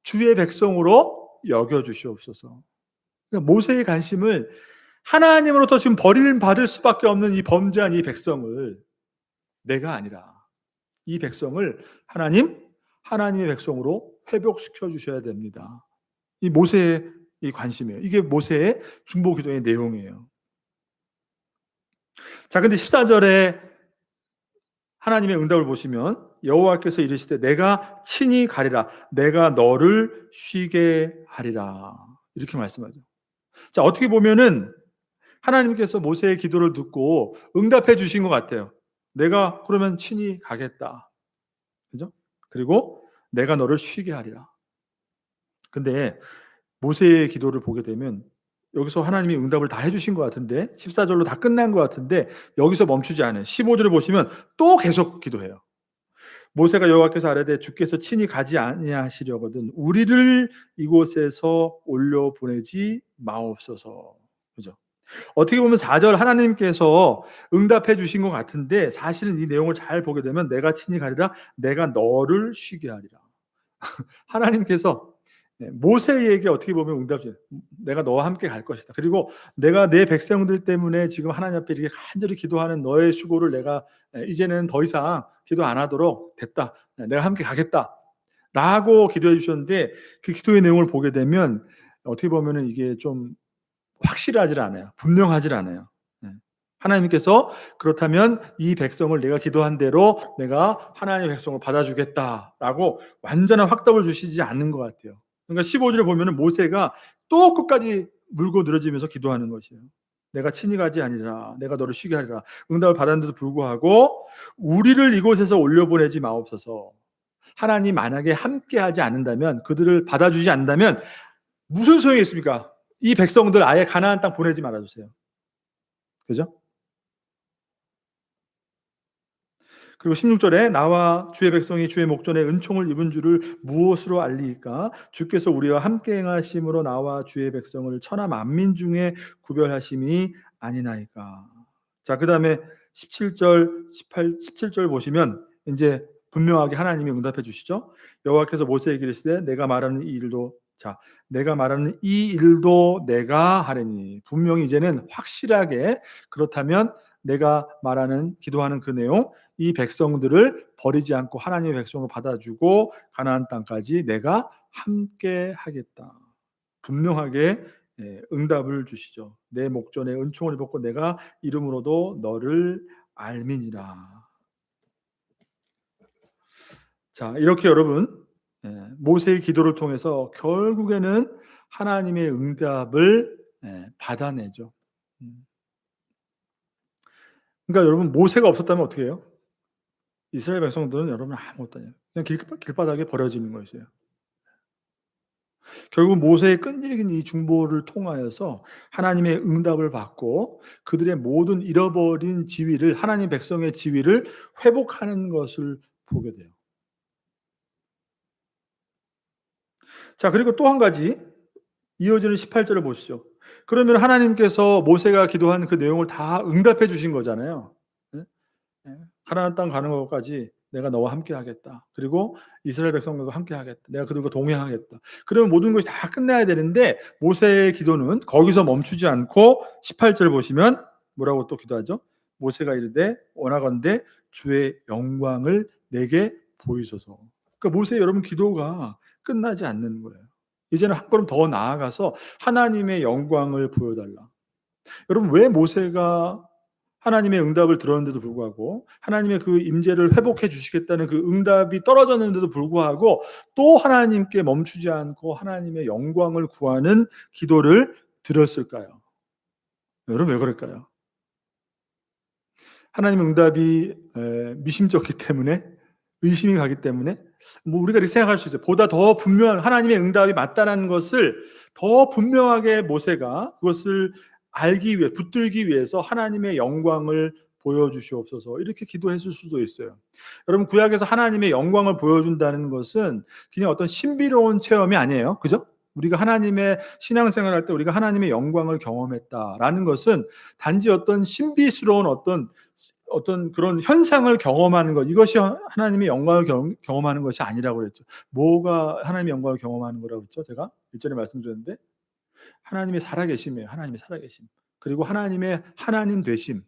주의 백성으로 여겨주시옵소서. 그러니까 모세의 관심을 하나님으로부터 지금 버림받을 수밖에 없는 이 범죄한 이 백성을 내가 아니라 이 백성을 하나님의 백성으로 회복시켜 주셔야 됩니다. 이 모세의 이 관심이에요. 이게 모세의 중보기도의 내용이에요. 자, 근데 14절에 하나님의 응답을 보시면 여호와께서 이르시되 내가 친히 가리라 내가 너를 쉬게 하리라 이렇게 말씀하죠. 자, 어떻게 보면은 하나님께서 모세의 기도를 듣고 응답해 주신 것 같아요. 내가 그러면 친히 가겠다. 그죠? 그리고 내가 너를 쉬게 하리라. 근데 모세의 기도를 보게 되면 여기서 하나님이 응답을 다 해주신 것 같은데 14절로 다 끝난 것 같은데 여기서 멈추지 않아요. 15절을 보시면 또 계속 기도해요. 모세가 여호와께서 아뢰되 주께서 친히 가지 아니하시려거든 우리를 이곳에서 올려 보내지 마옵소서. 그죠? 어떻게 보면 4절 하나님께서 응답해 주신 것 같은데 사실은 이 내용을 잘 보게 되면 내가 친히 가리라 내가 너를 쉬게 하리라. 하나님께서 모세에게 어떻게 보면 응답이에요. 내가 너와 함께 갈 것이다. 그리고 내가 내 백성들 때문에 지금 하나님 앞에 이렇게 간절히 기도하는 너의 수고를 내가 이제는 더 이상 기도 안 하도록 됐다. 내가 함께 가겠다. 라고 기도해 주셨는데 그 기도의 내용을 보게 되면 어떻게 보면 이게 좀 확실하지 않아요. 분명하지 않아요. 하나님께서 그렇다면 이 백성을 내가 기도한 대로 내가 하나님의 백성을 받아주겠다라고 완전한 확답을 주시지 않는 것 같아요. 그러니까 15절을 보면 모세가 또 끝까지 물고 늘어지면서 기도하는 것이에요. 내가 친히 가지 아니라 내가 너를 쉬게 하리라. 응답을 받았는데도 불구하고 우리를 이곳에서 올려보내지 마옵소서. 하나님 만약에 함께하지 않는다면 그들을 받아주지 않는다면 무슨 소용이 있습니까? 이 백성들 아예 가나안 땅 보내지 말아주세요. 그죠? 그리고 16절에 나와 주의 백성이 주의 목전에 은총을 입은 줄을 무엇으로 알리이까? 주께서 우리와 함께 행하심으로 나와 주의 백성을 천하 만민 중에 구별하심이 아니나이까. 자, 그다음에 17절, 17절 보시면 이제 분명하게 하나님이 응답해 주시죠. 여호와께서 모세에게 이르시되 내가 말하는 이 일도 내가 하리니 분명히 이제는 확실하게 그렇다면 내가 말하는 기도하는 그 내용, 이 백성들을 버리지 않고 하나님의 백성을 받아주고 가나안 땅까지 내가 함께 하겠다. 분명하게 응답을 주시죠. 내 목전에 은총을 입었고 내가 이름으로도 너를 알미니라. 자, 이렇게 여러분, 모세의 기도를 통해서 결국에는 하나님의 응답을 받아내죠. 그러니까 여러분, 모세가 없었다면 어떻게 해요? 이스라엘 백성들은 여러분 아무것도 아니에요. 그냥 길바닥에 버려지는 것이에요. 결국 모세의 끈질긴 이 중보를 통하여서 하나님의 응답을 받고 그들의 모든 잃어버린 지위를, 하나님 백성의 지위를 회복하는 것을 보게 돼요. 자, 그리고 또 한 가지 이어지는 18절을 보시죠. 그러면 하나님께서 모세가 기도한 그 내용을 다 응답해 주신 거잖아요. 가나안 땅 가는 것까지 내가 너와 함께 하겠다. 그리고 이스라엘 백성들과 함께 하겠다. 내가 그들과 동행하겠다. 그러면 모든 것이 다 끝나야 되는데 모세의 기도는 거기서 멈추지 않고 18절 보시면 뭐라고 또 기도하죠? 모세가 이르되 원하건대 주의 영광을 내게 보이소서. 그러니까 모세의 여러분 기도가 끝나지 않는 거예요. 이제는 한 걸음 더 나아가서 하나님의 영광을 보여달라. 여러분, 왜 모세가 하나님의 응답을 들었는데도 불구하고 하나님의 그 임재를 회복해 주시겠다는 그 응답이 떨어졌는데도 불구하고 또 하나님께 멈추지 않고 하나님의 영광을 구하는 기도를 드렸을까요? 여러분, 왜 그럴까요? 하나님의 응답이 미심쩍기 때문에, 의심이 가기 때문에, 뭐 우리가 이렇게 생각할 수 있어요. 보다 더 분명한 하나님의 응답이 맞다라는 것을 더 분명하게 모세가 그것을 알기 위해, 붙들기 위해서 하나님의 영광을 보여주시옵소서 이렇게 기도했을 수도 있어요. 여러분, 구약에서 하나님의 영광을 보여준다는 것은 그냥 어떤 신비로운 체험이 아니에요. 그죠? 우리가 하나님의 신앙생활할 때 우리가 하나님의 영광을 경험했다라는 것은 단지 어떤 신비스러운 어떤 그런 현상을 경험하는 것, 이것이 하나님의 영광을 경험하는 것이 아니라고 그랬죠. 뭐가 하나님의 영광을 경험하는 거라고 했죠? 제가 일전에 말씀드렸는데 하나님의 살아계심이에요. 하나님의 살아계심. 그리고 하나님의 하나님 되심.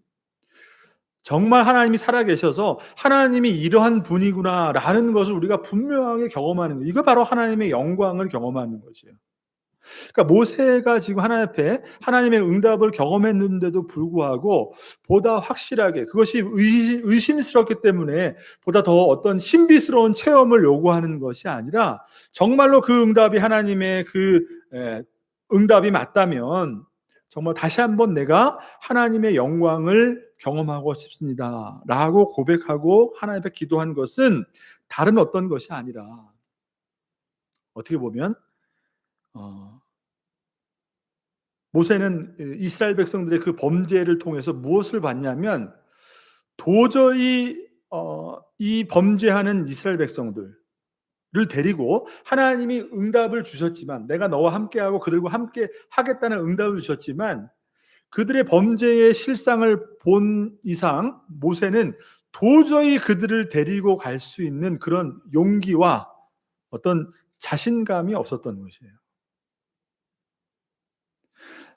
정말 하나님이 살아계셔서 하나님이 이러한 분이구나라는 것을 우리가 분명하게 경험하는 거예요. 이거 바로 하나님의 영광을 경험하는 것이에요. 그러니까 모세가 지금 하나님 앞에 하나님의 응답을 경험했는데도 불구하고 보다 확실하게, 그것이 의심스럽기 때문에 보다 더 어떤 신비스러운 체험을 요구하는 것이 아니라 정말로 그 응답이 하나님의 그 응답이 맞다면 정말 다시 한번 내가 하나님의 영광을 경험하고 싶습니다 라고 고백하고 하나님 앞에 기도한 것은 다른 어떤 것이 아니라 어떻게 보면 모세는 이스라엘 백성들의 그 범죄를 통해서 무엇을 봤냐면 도저히 이 범죄하는 이스라엘 백성들을 데리고 하나님이 응답을 주셨지만, 내가 너와 함께하고 그들과 함께 하겠다는 응답을 주셨지만 그들의 범죄의 실상을 본 이상 모세는 도저히 그들을 데리고 갈 수 있는 그런 용기와 어떤 자신감이 없었던 것이에요.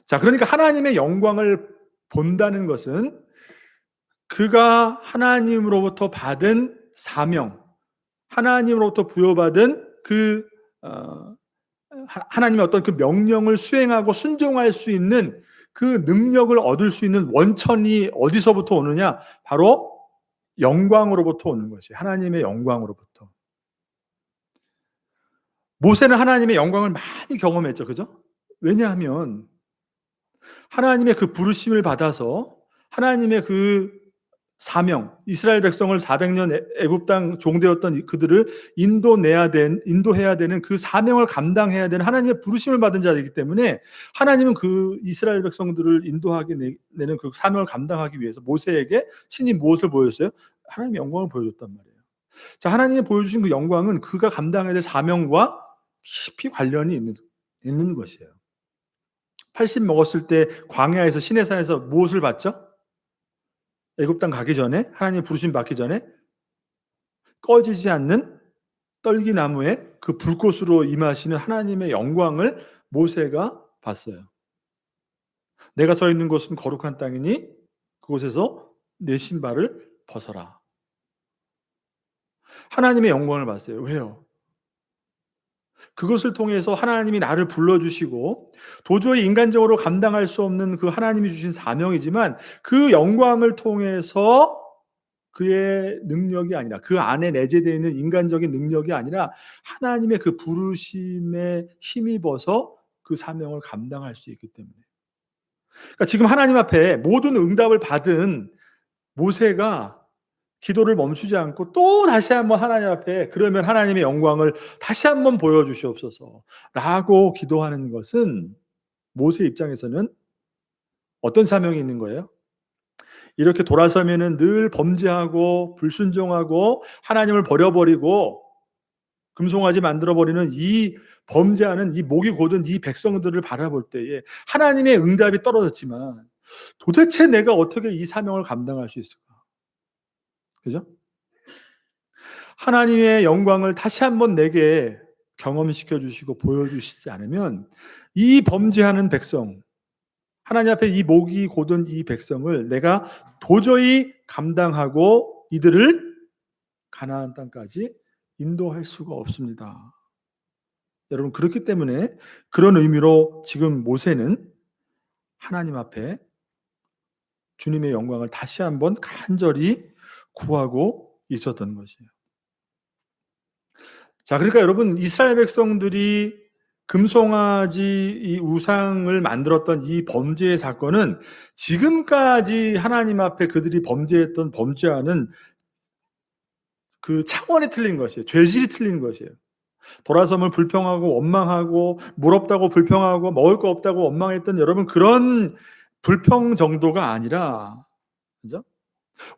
자, 그러니까 하나님의 영광을 본다는 것은 그가 하나님으로부터 받은 사명, 하나님으로부터 부여받은 그 하나님의 어떤 그 명령을 수행하고 순종할 수 있는 그 능력을 얻을 수 있는 원천이 어디서부터 오느냐? 바로 영광으로부터 오는 것이에요. 하나님의 영광으로부터. 모세는 하나님의 영광을 많이 경험했죠. 그죠? 왜냐하면 하나님의 그 부르심을 받아서 하나님의 그 사명, 이스라엘 백성을 400년 애굽 땅 종되었던 그들을 인도해야 되는 그 사명을 감당해야 되는 하나님의 부르심을 받은 자이기 때문에 하나님은 그 이스라엘 백성들을 인도하게 내는 그 사명을 감당하기 위해서 모세에게 친히 무엇을 보여줬어요? 하나님의 영광을 보여줬단 말이에요. 자, 하나님이 보여주신 그 영광은 그가 감당해야 될 사명과 깊이 관련이 있는 것이에요. 80 먹었을 때 광야에서 시내산에서 무엇을 봤죠? 애굽 땅 가기 전에, 하나님 부르심 받기 전에 꺼지지 않는 떨기나무에 그 불꽃으로 임하시는 하나님의 영광을 모세가 봤어요. 내가 서 있는 곳은 거룩한 땅이니 그곳에서 내 신발을 벗어라. 하나님의 영광을 봤어요. 왜요? 그것을 통해서 하나님이 나를 불러주시고 도저히 인간적으로 감당할 수 없는 그 하나님이 주신 사명이지만 그 영광을 통해서 그의 능력이 아니라 그 안에 내재되어 있는 인간적인 능력이 아니라 하나님의 그 부르심에 힘입어서 그 사명을 감당할 수 있기 때문에. 그러니까 지금 하나님 앞에 모든 응답을 받은 모세가 기도를 멈추지 않고 또 다시 한번 하나님 앞에 그러면 하나님의 영광을 다시 한번 보여주시옵소서라고 기도하는 것은 모세 입장에서는 어떤 사명이 있는 거예요? 이렇게 돌아서면은 늘 범죄하고 불순종하고 하나님을 버려버리고 금송아지 만들어버리는 이 범죄하는 이 목이 곧은 이 백성들을 바라볼 때에 하나님의 응답이 떨어졌지만 도대체 내가 어떻게 이 사명을 감당할 수 있을까? 그죠? 하나님의 영광을 다시 한번 내게 경험시켜 주시고 보여주시지 않으면 이 범죄하는 백성, 하나님 앞에 이 목이 곧은 이 백성을 내가 도저히 감당하고 이들을 가나안 땅까지 인도할 수가 없습니다. 여러분, 그렇기 때문에 그런 의미로 지금 모세는 하나님 앞에 주님의 영광을 다시 한번 간절히 구하고 있었던 것이에요. 자, 그러니까 여러분, 이스라엘 백성들이 금송아지 이 우상을 만들었던 이 범죄의 사건은 지금까지 하나님 앞에 그들이 범죄했던 범죄와는 그 차원이 틀린 것이에요. 죄질이 틀린 것이에요. 돌아서면 불평하고 원망하고 물 없다고 불평하고 먹을 거 없다고 원망했던 여러분 그런 불평 정도가 아니라, 그죠?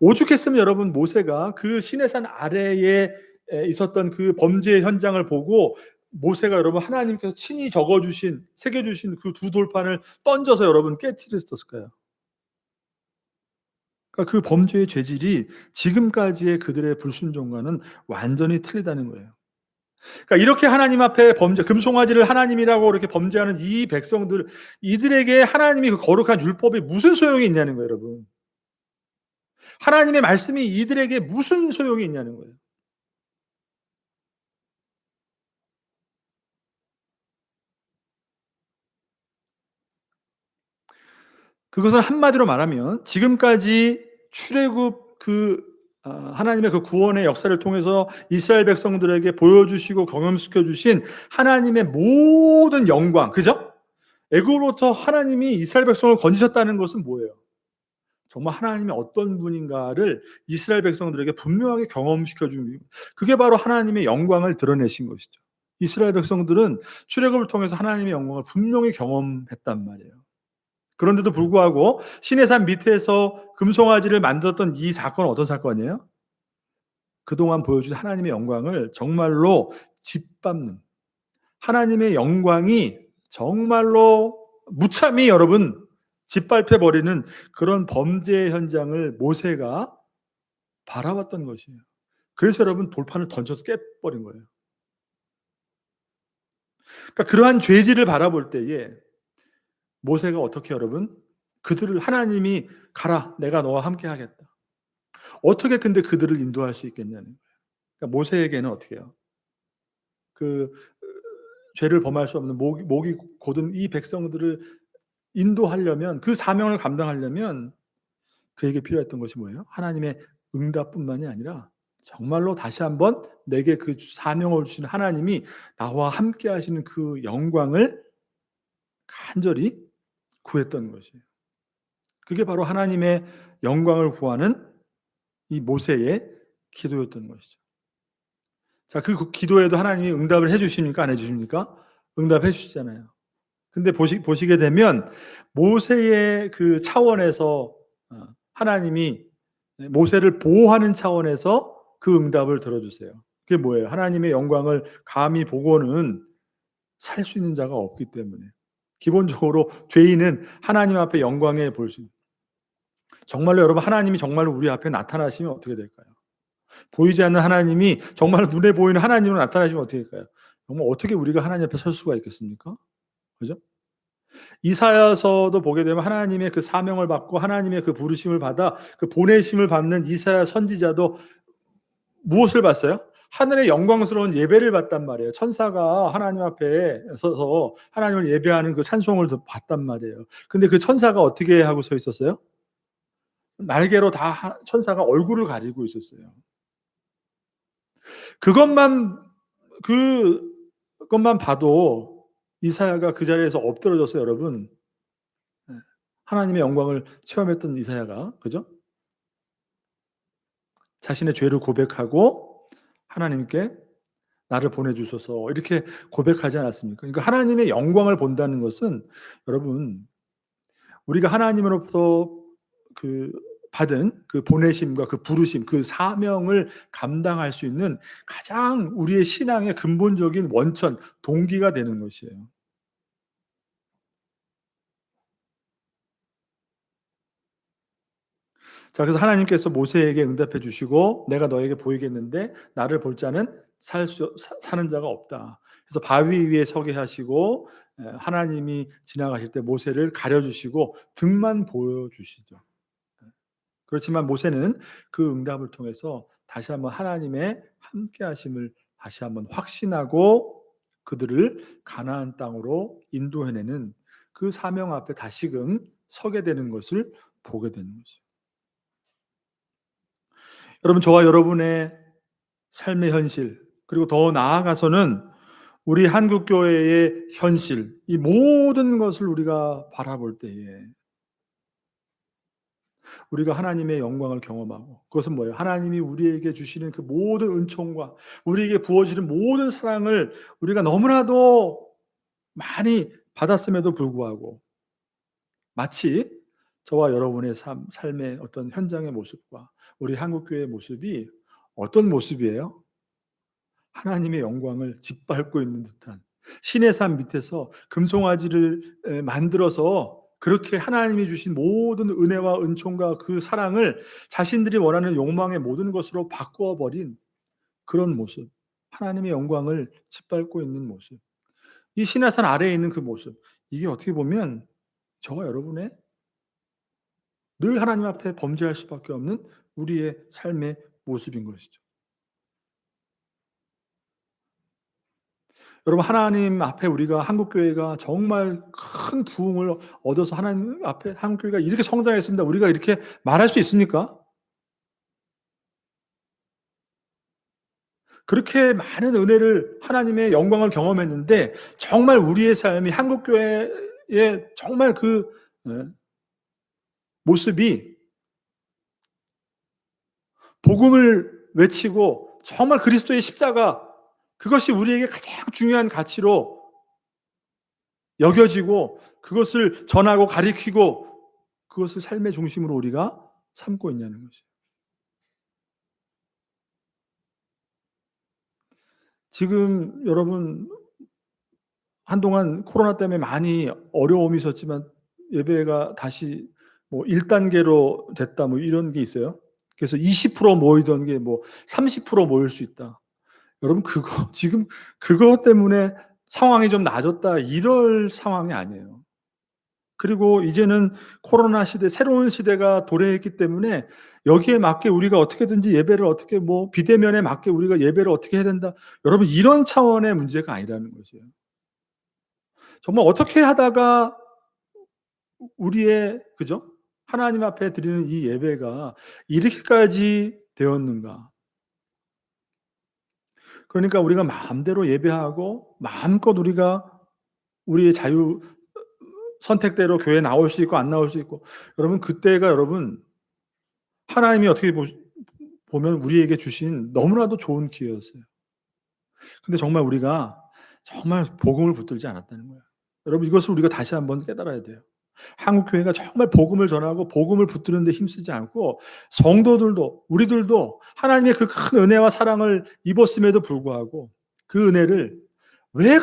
오죽했으면 여러분 모세가 그 시내산 아래에 있었던 그 범죄의 현장을 보고 모세가 여러분 하나님께서 친히 적어주신 새겨주신 그 두 돌판을 던져서 여러분 깨뜨렸을까요? 그러니까 그 범죄의 죄질이 지금까지의 그들의 불순종과는 완전히 틀리다는 거예요. 그러니까 이렇게 하나님 앞에 범죄, 금송아지를 하나님이라고 이렇게 범죄하는 이 백성들, 이들에게 하나님이 그 거룩한 율법이 무슨 소용이 있냐는 거예요, 여러분. 하나님의 말씀이 이들에게 무슨 소용이 있냐는 거예요. 그것을 한마디로 말하면 지금까지 출애굽 하나님의 그 구원의 역사를 통해서 이스라엘 백성들에게 보여주시고 경험시켜 주신 하나님의 모든 영광, 그죠? 애굽으로부터 하나님이 이스라엘 백성을 건지셨다는 것은 뭐예요? 정말 하나님이 어떤 분인가를 이스라엘 백성들에게 분명하게 경험시켜 준, 그게 바로 하나님의 영광을 드러내신 것이죠. 이스라엘 백성들은 출애굽을 통해서 하나님의 영광을 분명히 경험했단 말이에요. 그런데도 불구하고 시내산 밑에서 금송아지를 만들었던 이 사건은 어떤 사건이에요? 그동안 보여준 하나님의 영광을 정말로 짓밟는, 하나님의 영광이 정말로 무참히 여러분 짓밟혀버리는 그런 범죄의 현장을 모세가 바라봤던 것이에요. 그래서 여러분 돌판을 던져서 깨버린 거예요. 그러니까 그러한 죄질을 바라볼 때에 모세가 어떻게 여러분? 그들을 하나님이 가라, 내가 너와 함께 하겠다. 어떻게 근데 그들을 인도할 수 있겠냐는 거예요. 그러니까 모세에게는 어떻게 해요? 그 죄를 범할 수 없는 목이 곧은 이 백성들을 인도하려면, 그 사명을 감당하려면 그에게 필요했던 것이 뭐예요? 하나님의 응답뿐만이 아니라 정말로 다시 한번 내게 그 사명을 주신 하나님이 나와 함께 하시는 그 영광을 간절히 구했던 것이에요. 그게 바로 하나님의 영광을 구하는 이 모세의 기도였던 것이죠. 자, 그 기도에도 하나님이 응답을 해 주십니까? 안 해 주십니까? 응답해 주시잖아요. 근데 보시게 되면 모세의 그 차원에서 하나님이 모세를 보호하는 차원에서 그 응답을 들어주세요. 그게 뭐예요? 하나님의 영광을 감히 보고는 살 수 있는 자가 없기 때문에. 기본적으로 죄인은 하나님 앞에 영광에 볼 수 있는. 정말로 여러분 하나님이 정말로 우리 앞에 나타나시면 어떻게 될까요? 보이지 않는 하나님이 정말 눈에 보이는 하나님으로 나타나시면 어떻게 될까요? 정말 어떻게 우리가 하나님 앞에 설 수가 있겠습니까? 그죠? 이사야서도 보게 되면 하나님의 그 사명을 받고 하나님의 그 부르심을 받아 그 보내심을 받는 이사야 선지자도 무엇을 봤어요? 하늘의 영광스러운 예배를 받단 말이에요. 천사가 하나님 앞에 서서 하나님을 예배하는 그 찬송을 봤단 말이에요. 근데 그 천사가 어떻게 하고 서 있었어요? 날개로 다 천사가 얼굴을 가리고 있었어요. 그것만 그것만 봐도 이사야가 그 자리에서 엎드러졌어요, 여러분. 예. 하나님의 영광을 체험했던 이사야가, 그죠? 자신의 죄를 고백하고 하나님께 나를 보내주소서 이렇게 고백하지 않았습니까? 그러니까 하나님의 영광을 본다는 것은 여러분 우리가 하나님으로부터 그 받은 그 보내심과 그 부르심, 그 사명을 감당할 수 있는 가장 우리의 신앙의 근본적인 원천, 동기가 되는 것이에요. 자, 그래서 하나님께서 모세에게 응답해 주시고 내가 너에게 보이겠는데 나를 볼 자는 사는 자가 없다. 그래서 바위 위에 서게 하시고 하나님이 지나가실 때 모세를 가려 주시고 등만 보여 주시죠. 그렇지만 모세는 그 응답을 통해서 다시 한번 하나님의 함께 하심을 다시 한번 확신하고 그들을 가나안 땅으로 인도해내는 그 사명 앞에 다시금 서게 되는 것을 보게 되는 거죠. 여러분, 저와 여러분의 삶의 현실, 그리고 더 나아가서는 우리 한국 교회의 현실, 이 모든 것을 우리가 바라볼 때에 우리가 하나님의 영광을 경험하고, 그것은 뭐예요? 하나님이 우리에게 주시는 그 모든 은총과 우리에게 부어지는 모든 사랑을 우리가 너무나도 많이 받았음에도 불구하고 마치 저와 여러분의 삶의 어떤 현장의 모습과 우리 한국교회의 모습이 어떤 모습이에요? 하나님의 영광을 짓밟고 있는 듯한, 신의 산 밑에서 금송아지를 만들어서 그렇게 하나님이 주신 모든 은혜와 은총과 그 사랑을 자신들이 원하는 욕망의 모든 것으로 바꾸어 버린 그런 모습, 하나님의 영광을 짓밟고 있는 모습, 이 신의 산 아래에 있는 그 모습, 이게 어떻게 보면 저와 여러분의 늘 하나님 앞에 범죄할 수밖에 없는 우리의 삶의 모습인 것이죠. 여러분, 하나님 앞에 우리가 한국교회가 정말 큰 부흥을 얻어서 하나님 앞에 한국교회가 이렇게 성장했습니다, 우리가 이렇게 말할 수 있습니까? 그렇게 많은 은혜를, 하나님의 영광을 경험했는데 정말 우리의 삶이 한국교회의 정말 그 모습이 복음을 외치고 정말 그리스도의 십자가, 그것이 우리에게 가장 중요한 가치로 여겨지고 그것을 전하고 가리키고 그것을 삶의 중심으로 우리가 삼고 있냐는 것이에요. 지금 여러분, 한동안 코로나 때문에 많이 어려움이 있었지만 예배가 다시 뭐 1단계로 됐다 뭐 이런 게 있어요. 그래서 20% 모이던 게 뭐 30% 모일 수 있다. 여러분, 그거 지금 그것 때문에 상황이 좀 나아졌다 이럴 상황이 아니에요. 그리고 이제는 코로나 시대, 새로운 시대가 도래했기 때문에 여기에 맞게 우리가 어떻게든지 예배를 어떻게 뭐 비대면에 맞게 우리가 예배를 어떻게 해야 된다. 여러분, 이런 차원의 문제가 아니라는 거죠. 정말 어떻게 하다가 우리의, 그죠? 하나님 앞에 드리는 이 예배가 이렇게까지 되었는가? 그러니까 우리가 마음대로 예배하고 마음껏 우리가 우리의 자유 선택대로 교회에 나올 수 있고 안 나올 수 있고, 여러분 그때가 여러분 하나님이 어떻게 보면 우리에게 주신 너무나도 좋은 기회였어요. 근데 정말 우리가 정말 복음을 붙들지 않았다는 거예요. 여러분, 이것을 우리가 다시 한번 깨달아야 돼요. 한국 교회가 정말 복음을 전하고 복음을 붙드는 데 힘쓰지 않고 성도들도 우리들도 하나님의 그 큰 은혜와 사랑을 입었음에도 불구하고 그 은혜를 왜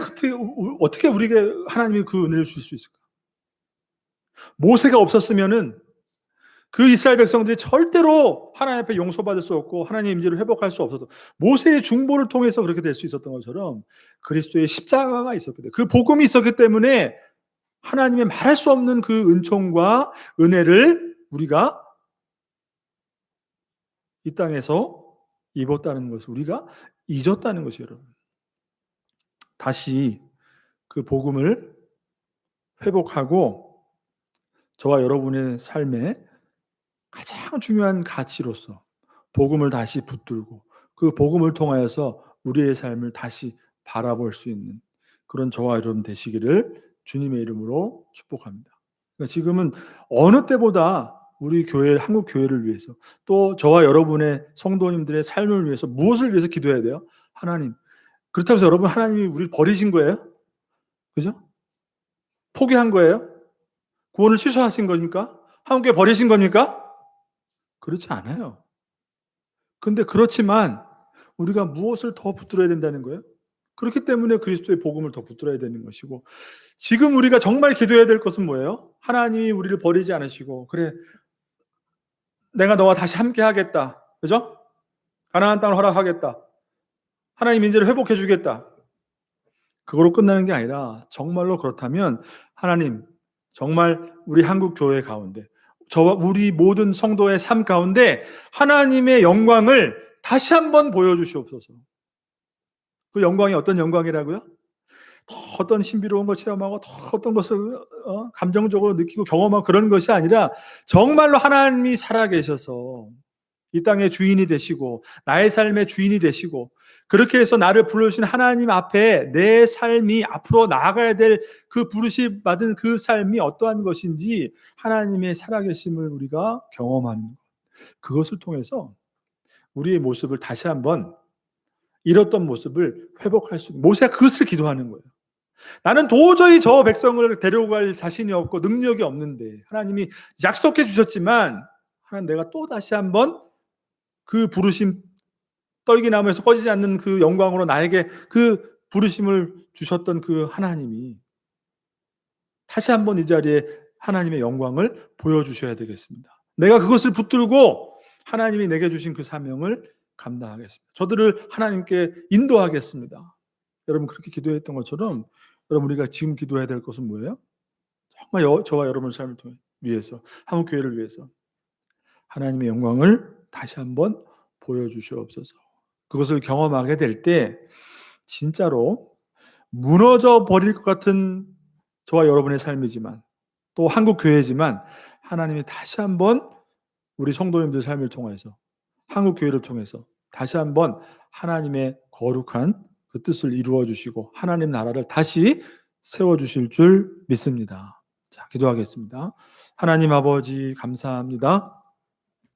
어떻게 우리에게 하나님이 그 은혜를 줄 수 있을까? 모세가 없었으면은 그 이스라엘 백성들이 절대로 하나님 앞에 용서받을 수 없고 하나님의 임재를 회복할 수 없어서 모세의 중보를 통해서 그렇게 될 수 있었던 것처럼 그리스도의 십자가가 있었기 때문에, 그 복음이 있었기 때문에 하나님의 말할 수 없는 그 은총과 은혜를 우리가 이 땅에서 입었다는 것을 우리가 잊었다는 것이에요, 여러분. 다시 그 복음을 회복하고 저와 여러분의 삶에 가장 중요한 가치로서 복음을 다시 붙들고 그 복음을 통하여서 우리의 삶을 다시 바라볼 수 있는 그런 저와 여러분 되시기를 주님의 이름으로 축복합니다. 그러니까 지금은 어느 때보다 우리 교회, 한국 교회를 위해서 또 저와 여러분의 성도님들의 삶을 위해서 무엇을 위해서 기도해야 돼요? 하나님. 그렇다고 해서 여러분 하나님이 우리를 버리신 거예요? 그죠? 포기한 거예요? 구원을 취소하신 겁니까? 한국교회 버리신 겁니까? 그렇지 않아요. 근데 그렇지만 우리가 무엇을 더 붙들어야 된다는 거예요? 그렇기 때문에 그리스도의 복음을 더 붙들어야 되는 것이고 지금 우리가 정말 기도해야 될 것은 뭐예요? 하나님이 우리를 버리지 않으시고 그래 내가 너와 다시 함께 하겠다. 그죠? 가나안 땅을 허락하겠다. 하나님 인재를 회복해 주겠다. 그거로 끝나는 게 아니라 정말로 그렇다면 하나님 정말 우리 한국 교회 가운데 저와 우리 모든 성도의 삶 가운데 하나님의 영광을 다시 한번 보여주시옵소서. 그 영광이 어떤 영광이라고요? 더 어떤 신비로운 걸 체험하고 더 어떤 것을 감정적으로 느끼고 경험하고 그런 것이 아니라 정말로 하나님이 살아계셔서 이 땅의 주인이 되시고 나의 삶의 주인이 되시고 그렇게 해서 나를 부르신 하나님 앞에 내 삶이 앞으로 나아가야 될 그 부르심 받은 그 삶이 어떠한 것인지 하나님의 살아계심을 우리가 경험하는 것. 그것을 통해서 우리의 모습을 다시 한번 잃었던 모습을 회복할 수 있는 모세가 그것을 기도하는 거예요. 나는 도저히 저 백성을 데려갈 자신이 없고 능력이 없는데 하나님이 약속해 주셨지만 하나님 내가 또 다시 한번 그 부르심 떨기나무에서 꺼지지 않는 그 영광으로 나에게 그 부르심을 주셨던 그 하나님이 다시 한번 이 자리에 하나님의 영광을 보여주셔야 되겠습니다. 내가 그것을 붙들고 하나님이 내게 주신 그 사명을 감당하겠습니다. 저들을 하나님께 인도하겠습니다. 여러분 그렇게 기도했던 것처럼 여러분 우리가 지금 기도해야 될 것은 뭐예요? 정말 저와 여러분의 삶을 위해서 한국 교회를 위해서 하나님의 영광을 다시 한번 보여주시옵소서. 그것을 경험하게 될 때 진짜로 무너져 버릴 것 같은 저와 여러분의 삶이지만 또 한국 교회지만 하나님이 다시 한번 우리 성도님들 삶을 통해서 한국 교회를 통해서 다시 한번 하나님의 거룩한 그 뜻을 이루어 주시고 하나님 나라를 다시 세워 주실 줄 믿습니다. 자, 기도하겠습니다. 하나님 아버지 감사합니다.